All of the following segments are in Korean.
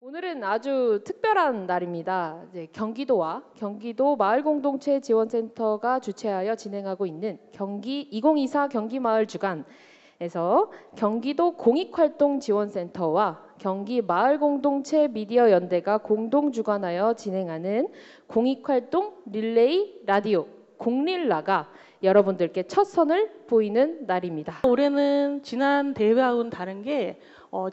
오늘은 아주 특별한 날입니다. 이제 경기도와 경기도 마을공동체 지원센터가 주최하여 진행하고 있는 경기 2024 경기마을 주간에서 경기도 공익활동지원센터와 경기 마을공동체 미디어 연대가 공동 주관하여 진행하는 공익활동 릴레이 라디오 공릴라가 여러분들께 첫 선을 보이는 날입니다. 올해는 지난 대회와는 다른 게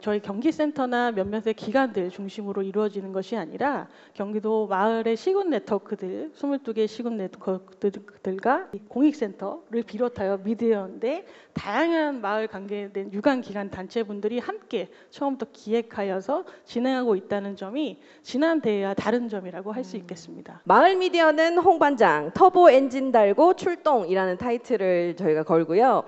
저희 경기센터나 몇몇의 기관들 중심으로 이루어지는 것이 아니라 경기도 마을의 시군 네트워크들 22개의 시군 네트워크들과 공익센터를 비롯하여 미디어연대 다양한 마을 관계된 유관기관 단체분들이 함께 처음부터 기획하여서 진행하고 있다는 점이 지난 대회와 다른 점이라고 할 수 있겠습니다. 마을 미디어는 홍반장 터보 엔진 달고 출동이라는 타이틀을 저희가 걸고요.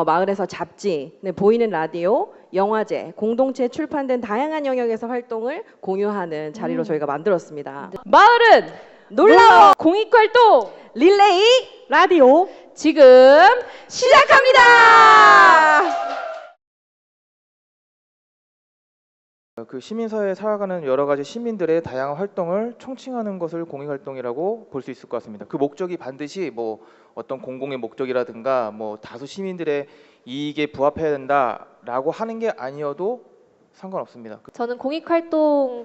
마을에서 잡지, 보이는 라디오, 영화제, 공동체 출판된 다양한 영역에서 활동을 공유하는 자리로 저희가 만들었습니다. 마을은 놀라워 공익활동 릴레이 라디오 지금 시작합니다. 그 시민사회에 살아가는 여러 가지 시민들의 다양한 활동을 총칭하는 것을 공익활동이라고 볼 수 있을 것 같습니다. 그 목적이 반드시 뭐 어떤 공공의 목적이라든가 뭐 다수 시민들의 이익에 부합해야 된다라고 하는 게 아니어도 상관없습니다. 저는 공익활동은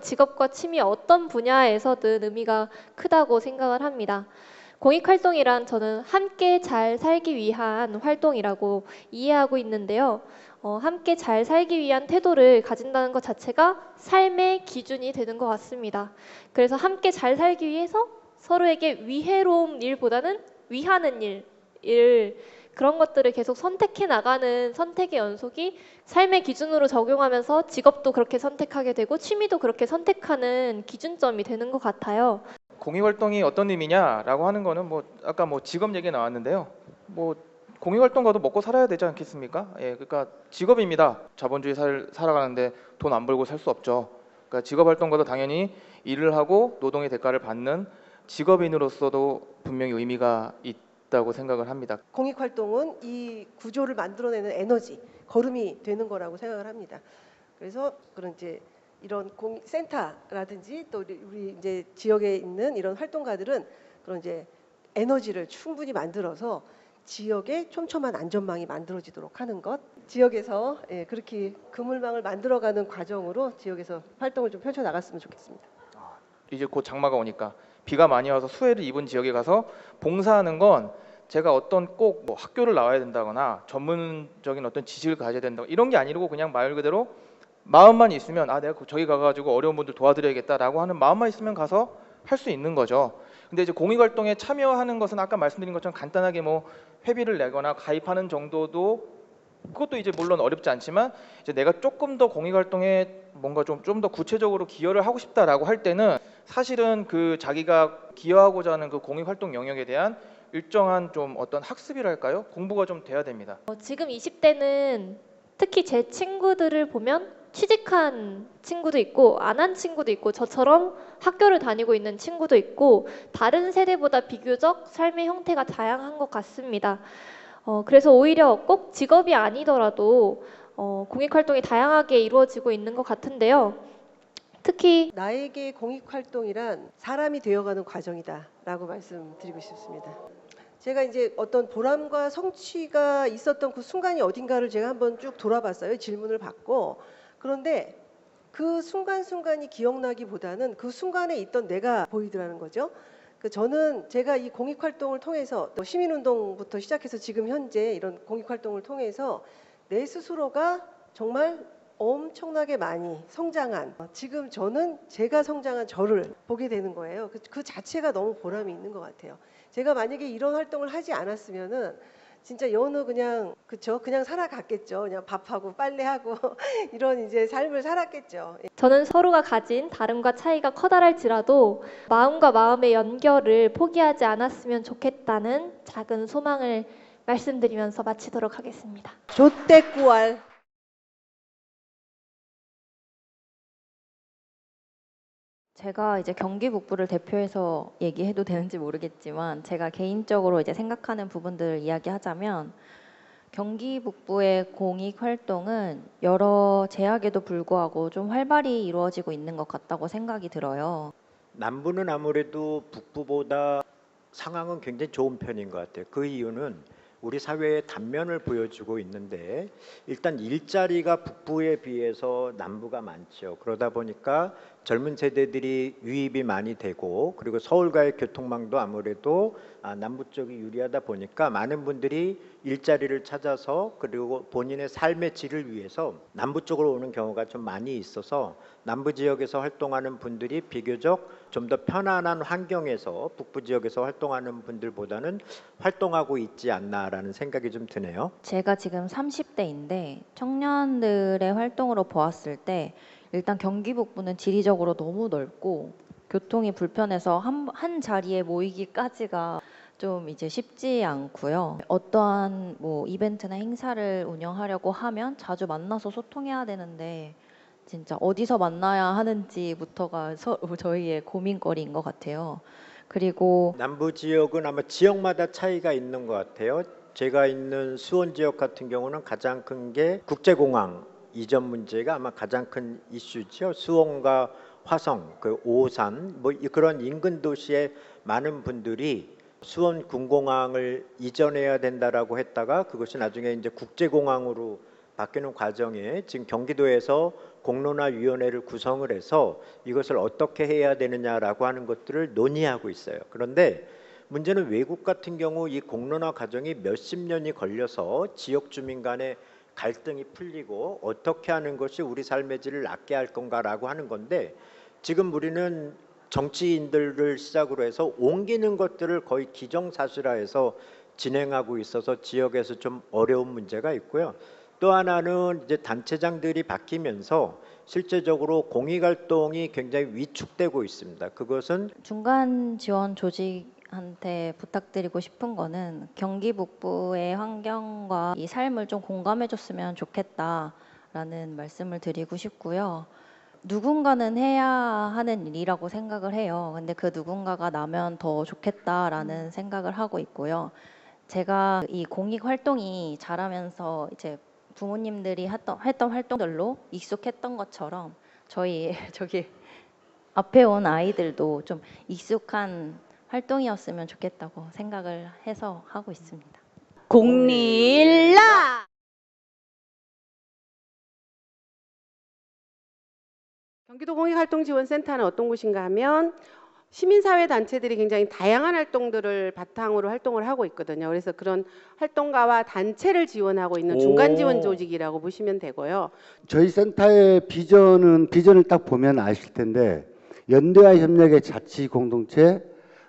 직업과 취미 어떤 분야에서든 의미가 크다고 생각을 합니다. 공익활동이란 저는 함께 잘 살기 위한 활동이라고 이해하고 있는데요. 함께 잘 살기 위한 태도를 가진다는 것 자체가 삶의 기준이 되는 것 같습니다. 그래서 함께 잘 살기 위해서 서로에게 위해로운 일보다는 위하는 일, 그런 것들을 계속 선택해 나가는 선택의 연속이 삶의 기준으로 적용하면서 직업도 그렇게 선택하게 되고 취미도 그렇게 선택하는 기준점이 되는 것 같아요. 공익활동이 어떤 의미냐라고 하는 거는 뭐 아까 뭐 직업 얘기 나왔는데요. 뭐 공익활동가도 먹고 살아야 되지 않겠습니까? 예, 그러니까 직업입니다. 자본주의 살아가는데 돈 안 벌고 살 수 없죠. 그러니까 직업활동가도 당연히 일을 하고 노동의 대가를 받는 직업인으로서도 분명히 의미가 있다고 생각을 합니다. 공익활동은 이 구조를 만들어내는 에너지, 걸음이 되는 거라고 생각을 합니다. 그래서 그런 이제 이런 공익센터라든지 또 우리 이제 지역에 있는 이런 활동가들은 그런 이제 에너지를 충분히 만들어서 지역에 촘촘한 안전망이 만들어지도록 하는 것, 지역에서 그렇게 그물망을 만들어가는 과정으로 지역에서 활동을 좀 펼쳐 나갔으면 좋겠습니다. 이제 곧 장마가 오니까 비가 많이 와서 수해를 입은 지역에 가서 봉사하는 건 제가 어떤 꼭 뭐 학교를 나와야 된다거나 전문적인 어떤 지식을 가져야 된다 이런 게 아니고 그냥 말 그대로 마음만 있으면 내가 저기 가가지고 어려운 분들 도와드려야겠다라고 하는 마음만 있으면 가서 할 수 있는 거죠. 근데 이제 공익활동에 참여하는 것은 아까 말씀드린 것처럼 간단하게 뭐 회비를 내거나 가입하는 정도도 그것도 이제 물론 어렵지 않지만 이제 내가 조금 더 공익활동에 뭔가 좀 더 구체적으로 기여를 하고 싶다라고 할 때는 사실은 그 자기가 기여하고자 하는 그 공익활동 영역에 대한 일정한 좀 어떤 학습이랄까요? 공부가 좀 돼야 됩니다. 지금 20대는 특히 제 친구들을 보면 취직한 친구도 있고 안 한 친구도 있고 저처럼 학교를 다니고 있는 친구도 있고 다른 세대보다 비교적 삶의 형태가 다양한 것 같습니다. 그래서 오히려 꼭 직업이 아니더라도 공익활동이 다양하게 이루어지고 있는 것 같은데요. 특히 나에게 공익활동이란 사람이 되어가는 과정이다라고 말씀드리고 싶습니다. 제가 이제 어떤 보람과 성취가 있었던 그 순간이 어딘가를 제가 한번 쭉 돌아봤어요. 질문을 받고. 그런데 그 순간순간이 기억나기보다는 그 순간에 있던 내가 보이더라는 거죠. 저는 제가 이 공익활동을 통해서 시민운동부터 시작해서 지금 현재 이런 공익활동을 통해서 내 스스로가 정말 엄청나게 많이 성장한, 지금 저는 제가 성장한 저를 보게 되는 거예요. 그 자체가 너무 보람이 있는 것 같아요. 제가 만약에 이런 활동을 하지 않았으면은 진짜 그냥 살아갔겠죠. 그냥 밥하고 빨래하고 이런 이제 삶을 살았겠죠. 저는 서로가 가진 다름과 차이가 커다랄지라도 마음과 마음의 연결을 포기하지 않았으면 좋겠다는 작은 소망을 말씀드리면서 마치도록 하겠습니다. 조떼꾸알. 제가 이제 경기 북부를 대표해서 얘기해도 되는지 모르겠지만 제가 개인적으로 이제 생각하는 부분들을 이야기하자면 경기 북부의 공익 활동은 여러 제약에도 불구하고 좀 활발히 이루어지고 있는 것 같다고 생각이 들어요. 남부는 아무래도 북부보다 상황은 굉장히 좋은 편인 것 같아요. 그 이유는 우리 사회의 단면을 보여주고 있는데 일단 일자리가 북부에 비해서 남부가 많죠. 그러다 보니까 젊은 세대들이 유입이 많이 되고 그리고 서울과의 교통망도 아무래도 남부 쪽이 유리하다 보니까 많은 분들이 일자리를 찾아서 그리고 본인의 삶의 질을 위해서 남부 쪽으로 오는 경우가 좀 많이 있어서 남부 지역에서 활동하는 분들이 비교적 좀 더 편안한 환경에서 북부 지역에서 활동하는 분들보다는 활동하고 있지 않나라는 생각이 좀 드네요. 제가 지금 30대인데 청년들의 활동으로 보았을 때 일단 경기 북부는 지리적으로 너무 넓고 교통이 불편해서 한 자리에 모이기까지가 좀 이제 쉽지 않고요. 어떠한 뭐 이벤트나 행사를 운영하려고 하면 자주 만나서 소통해야 되는데 진짜 어디서 만나야 하는지부터가 저희의 고민거리인 것 같아요. 그리고 남부 지역은 아마 지역마다 차이가 있는 것 같아요. 제가 있는 수원 지역 같은 경우는 가장 큰 게 국제공항 이전 문제가 아마 가장 큰 이슈죠. 수원과 화성, 그 오산 뭐 그런 인근 도시에 많은 분들이 수원 군공항을 이전해야 된다라고 했다가 그것이 나중에 이제 국제공항으로 바뀌는 과정에 지금 경기도에서 공론화위원회를 구성을 해서 이것을 어떻게 해야 되느냐라고 하는 것들을 논의하고 있어요. 그런데 문제는 외국 같은 경우 이 공론화 과정이 몇십 년이 걸려서 지역 주민 간의 갈등이 풀리고 어떻게 하는 것이 우리 삶의 질을 낮게 할 건가라고 하는 건데 지금 우리는 정치인들을 시작으로 해서 옮기는 것들을 거의 기정사실화해서 진행하고 있어서 지역에서 좀 어려운 문제가 있고요. 또 하나는 이제 단체장들이 바뀌면서 실제적으로 공익활동이 굉장히 위축되고 있습니다. 그것은 중간 지원 조직한테 부탁드리고 싶은 거는 경기 북부의 환경과 이 삶을 좀 공감해 줬으면 좋겠다라는 말씀을 드리고 싶고요. 누군가는 해야 하는 일이라고 생각을 해요. 근데 그 누군가가 나면 더 좋겠다라는 생각을 하고 있고요. 제가 이 공익 활동이 자라면서 이제 부모님들이 했던 활동들로 익숙했던 것처럼 저희 저기 앞에 온 아이들도 좀 익숙한 활동이었으면 좋겠다고 생각을 해서 하고 있습니다. 공릴라 경기도 공익활동지원센터는 어떤 곳인가 하면 시민사회 단체들이 굉장히 다양한 활동들을 바탕으로 활동을 하고 있거든요. 그래서 그런 활동가와 단체를 지원하고 있는 중간 지원 조직이라고 보시면 되고요. 저희 센터의 비전을 딱 보면 아실 텐데 연대와 협력의 자치 공동체,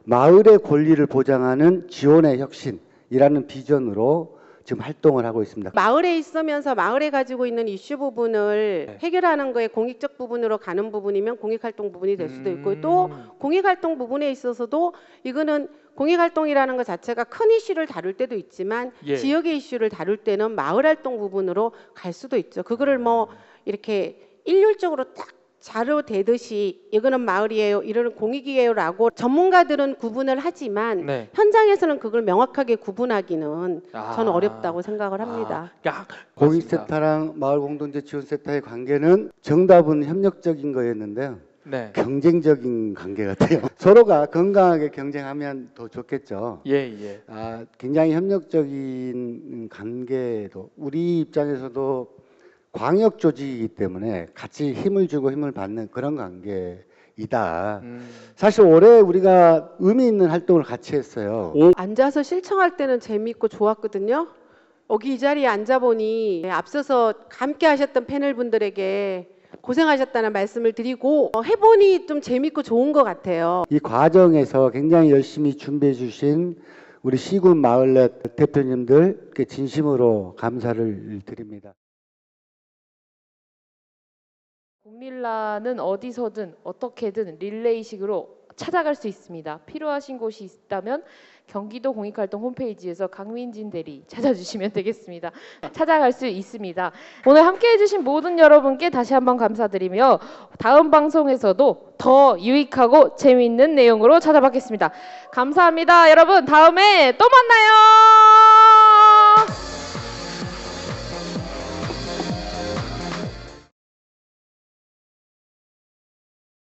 마을의 권리를 보장하는 지원의 혁신이라는 비전으로 지금 활동을 하고 있습니다. 마을에 있으면서 마을에 가지고 있는 이슈 부분을 해결하는 거에 공익적 부분으로 가는 부분이면 공익활동 부분이 될 수도 있고 또 공익활동 부분에 있어서도 이거는 공익활동이라는 것 자체가 큰 이슈를 다룰 때도 있지만 지역의 이슈를 다룰 때는 마을활동 부분으로 갈 수도 있죠. 그거를 뭐 이렇게 일률적으로 딱 자료 대듯이 이거는 마을이에요, 이거는 공익이에요라고 전문가들은 구분을 하지만 현장에서는 그걸 명확하게 구분하기는 저는 어렵다고 생각을 합니다. 공익센터랑 마을공동체지원센터의 관계는 정답은 협력적인 거였는데요. 경쟁적인 관계 같아요. 서로가 건강하게 경쟁하면 더 좋겠죠. 굉장히 협력적인 관계도 우리 입장에서도 광역 조직이기 때문에 같이 힘을 주고 힘을 받는 그런 관계이다. 사실 올해 우리가 의미 있는 활동을 같이 했어요. 앉아서 실청할 때는 재미있고 좋았거든요. 여기 이 자리에 앉아보니 앞서서 함께 하셨던 패널 분들에게 고생하셨다는 말씀을 드리고 해보니 좀 재미있고 좋은 것 같아요. 이 과정에서 굉장히 열심히 준비해 주신 우리 시군 마을넷 대표님들 진심으로 감사를 드립니다. 공릴라는 어디서든 어떻게든 릴레이식으로 찾아갈 수 있습니다. 필요하신 곳이 있다면 경기도 공익활동 홈페이지에서 강민진 대리 찾아주시면 되겠습니다. 찾아갈 수 있습니다. 오늘 함께해 주신 모든 여러분께 다시 한번 감사드리며 다음 방송에서도 더 유익하고 재미있는 내용으로 찾아뵙겠습니다. 감사합니다. 여러분 다음에 또 만나요.